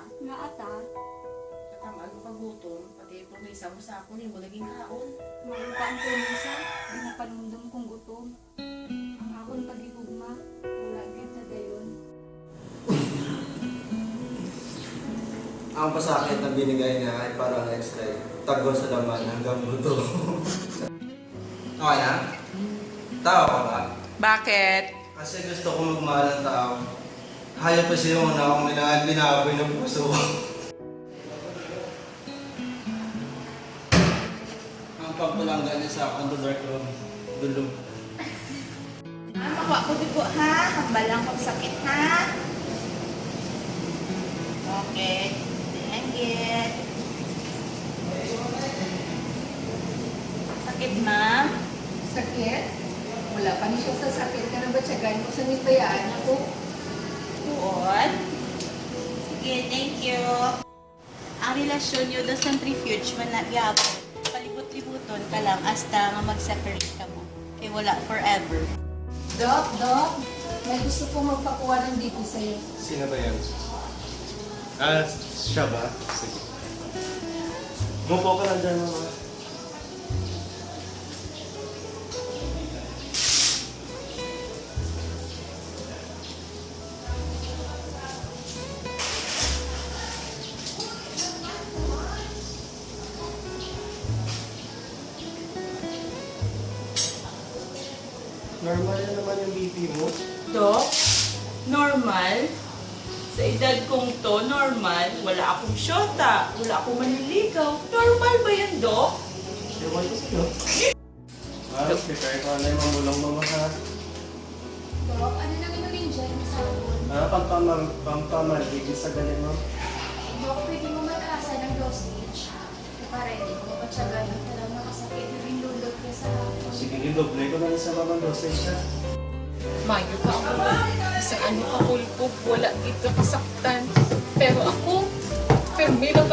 Nga ata, Katamaan mo kagutom, pati itong may isang usapon, mo naging kaon. magukaan ko minsan, di na panumdum kong gutom. Ang akong pagigugma, wala gid na dayon. Ang pasakit na binigay niya ay parang x-ray. Tagol sa laman hanggang buto. Okay na? Tao ka ba? Bakit? Kasi gusto ko magmahal ng tao. Hayop pa siya muna akong binaboy ng puso ko. Ang pagpalanggan niya sa akin, dark room. Dulong. Makuha ko dugo ha. Hambalang pagsakit ha. Okay. Dengit. Sakit ma'am? Sakit? Wala pa ni siya sa sakit. Kaya ba tiyagay mo sa nitayaan ako? Tuon. Sige, thank you. Ang relasyon nyo do centrifuge man nagyapon. Palibot-libuton ka lang hasta nga mag-separate ka mo. Kaya wala forever. Doc, may gusto ko magpakuha ng dito sa'yo. Sino ba yan? Siya ba? Sige. Gupo ka lang dyan, mama. Normal na naman yung BP mo. Dok, normal? Sa edad kong to, normal. Wala akong syota, wala akong manliligaw. Normal ba yan, Dok? Ewan ko sa'yo. Prepare ka na yung mamulang mama ha. Doc, ano nang inumin dyan sa sabon? Pampamarigid sa galing mo. Doc, pwede mo mataasan ng dosage. Para hindi ko mapatsagan ng talang nakasakit na binulog ka sa hapon. Sige, doble ko na lang sa mama dosage ha. Mayo ka ako. Isang ano ka hulpog, wala ito kasaktan. Pero ako, permira ka